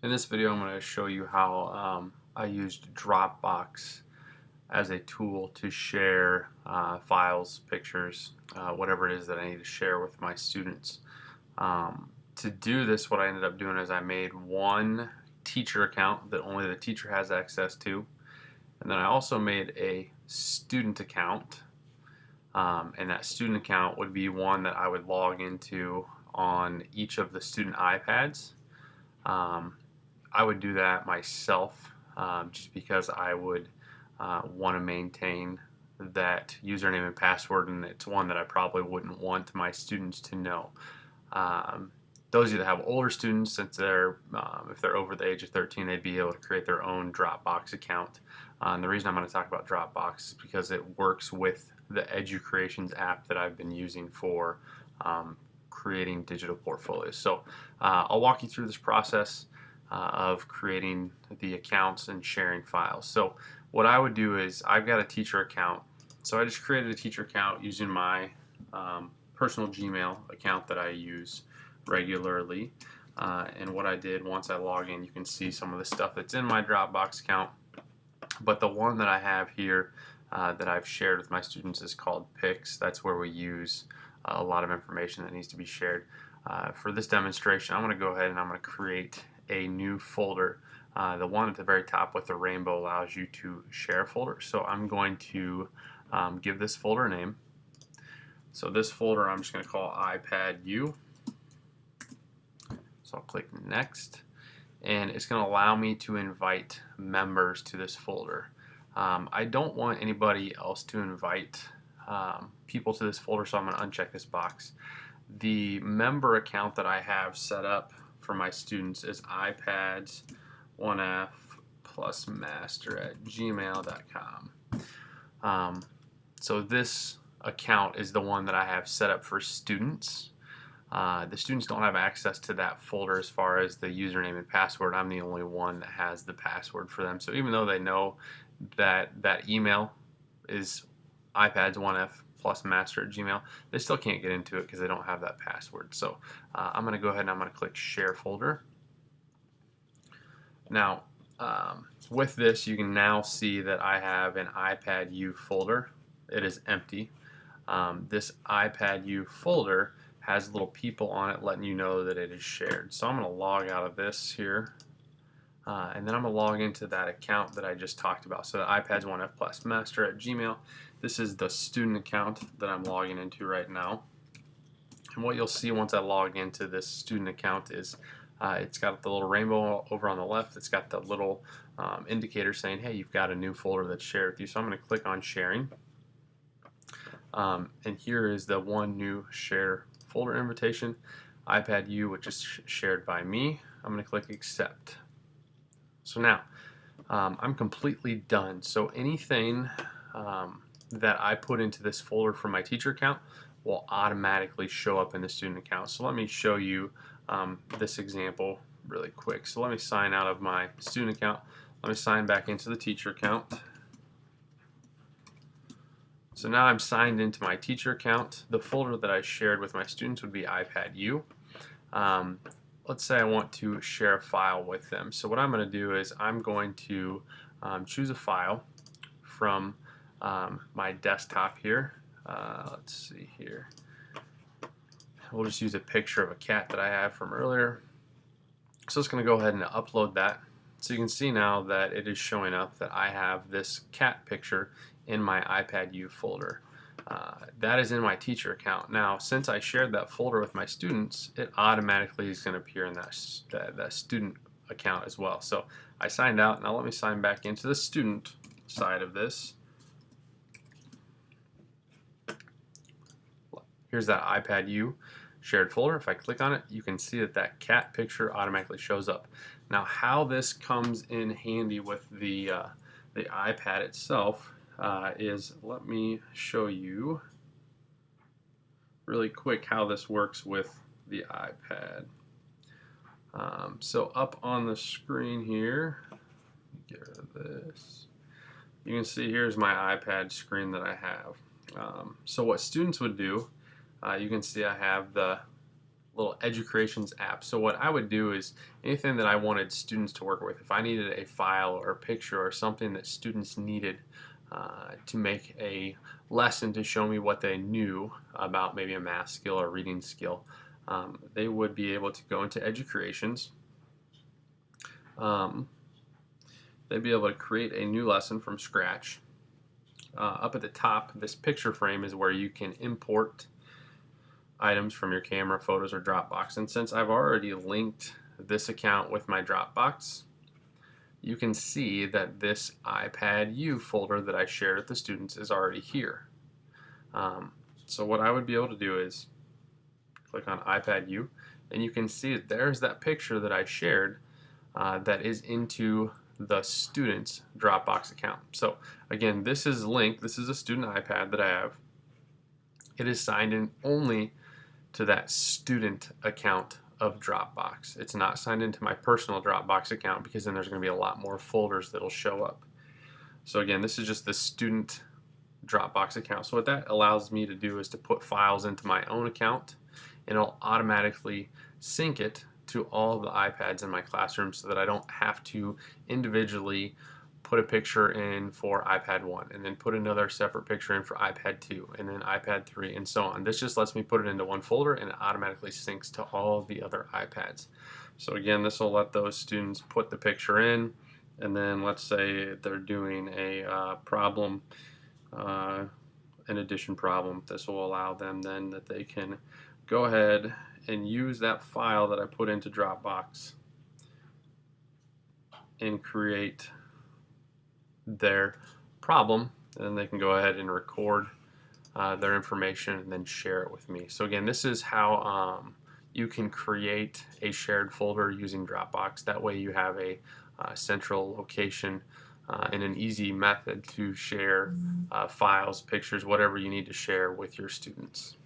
In this video, I'm going to show you how I used Dropbox as a tool to share files, pictures, whatever it is that I need to share with my students. To do this, what I ended up doing is I made one teacher account that only the teacher has access to, and then I also made a student account, and that student account would be one that I would log into on each of the student iPads. I would do that myself just because I would want to maintain that username and password, and it's one that I probably wouldn't want my students to know. Those of you that have older students, since if they're over the age of 13, they'd be able to create their own Dropbox account. And the reason I'm going to talk about Dropbox is because it works with the EduCreations app that I've been using for creating digital portfolios. So I'll walk you through this process of creating the accounts and sharing files. So what I would do is I've got a teacher account. So I just created a teacher account using my personal Gmail account that I use regularly. And what I did once I log in, you can see some of the stuff that's in my Dropbox account. But the one that I have here that I've shared with my students is called Pics. That's where we use a lot of information that needs to be shared. For this demonstration, I'm going to go ahead and I'm going to create a new folder. The one at the very top with the rainbow allows you to share a folder. So I'm going to give this folder a name. So this folder I'm just going to call iPad U. So I'll click Next, and it's going to allow me to invite members to this folder. I don't want anybody else to invite people to this folder, so I'm going to uncheck this box. The member account that I have set up for my students is iPads1F plus master@gmail.com. So this account is the one that I have set up for students. The students don't have access to that folder as far as the username and password. I'm the only one that has the password for them. So even though they know that that email is iPads1F plus master@gmail, they still can't get into it because they don't have that password. So I'm going to go ahead and I'm going to click Share Folder. Now, with this, you can now see that I have an iPad U folder. It is empty. This iPad U folder has little people on it letting you know that it is shared. So I'm going to log out of this here. And then I'm going to log into that account that I just talked about. So the iPads1F plus master@gmail. This is the student account that I'm logging into right now. And what you'll see once I log into this student account is it's got the little rainbow over on the left. It's got the little indicator saying, hey, you've got a new folder that's shared with you. So I'm going to click on Sharing. And here is the one new share folder invitation, iPad U, which is shared by me. I'm going to click Accept. So now I'm completely done. So anything that I put into this folder from my teacher account will automatically show up in the student account. So let me show you this example really quick. So let me sign out of my student account. Let me sign back into the teacher account. So now I'm signed into my teacher account. The folder that I shared with my students would be iPad U. Let's say I want to share a file with them. So what I'm going to do is I'm going to choose a file from my desktop here. Let's see here. We'll just use a picture of a cat that I have from earlier. So it's going to go ahead and upload that. So you can see now that it is showing up that I have this cat picture in my iPad U folder. That is in my teacher account. Now, since I shared that folder with my students, it automatically is going to appear in that student account as well. So I signed out. Now let me sign back into the student side of this. Here's that iPad U shared folder. If I click on it, you can see that that cat picture automatically shows up. Now, how this comes in handy with the iPad itself is, let me show you really quick how this works with the iPad. So up on the screen here, get rid of this. You can see here's my iPad screen that I have. So what students would do, you can see I have the little educations app. So what I would do is anything that I wanted students to work with, if I needed a file or a picture or something that students needed to make a lesson to show me what they knew about maybe a math skill or reading skill, they would be able to go into educations. Um, they'd be able to create a new lesson from scratch. Up at the top, this picture frame is where you can import items from your camera, photos, or Dropbox. And since I've already linked this account with my Dropbox, you can see that this iPad U folder that I shared with the students is already here. So what I would be able to do is click on iPad U, and you can see that there's that picture that I shared that is into the student's Dropbox account. So again, this is linked. This is a student iPad that I have. It is signed in only to that student account of Dropbox. It's not signed into my personal Dropbox account because then there's going to be a lot more folders that'll show up. So again, this is just the student Dropbox account. So what that allows me to do is to put files into my own account, and it'll automatically sync it to all the iPads in my classroom so that I don't have to individually put a picture in for iPad 1 and then put another separate picture in for iPad 2 and then iPad 3 and so on. This just lets me put it into one folder and it automatically syncs to all the other iPads. So again, this will let those students put the picture in, and then let's say they're doing a problem, an addition problem. This will allow them then that they can go ahead and use that file that I put into Dropbox and create their problem, and they can go ahead and record their information and then share it with me. So again, this is how you can create a shared folder using Dropbox. That way you have a central location and an easy method to share files, pictures, whatever you need to share with your students.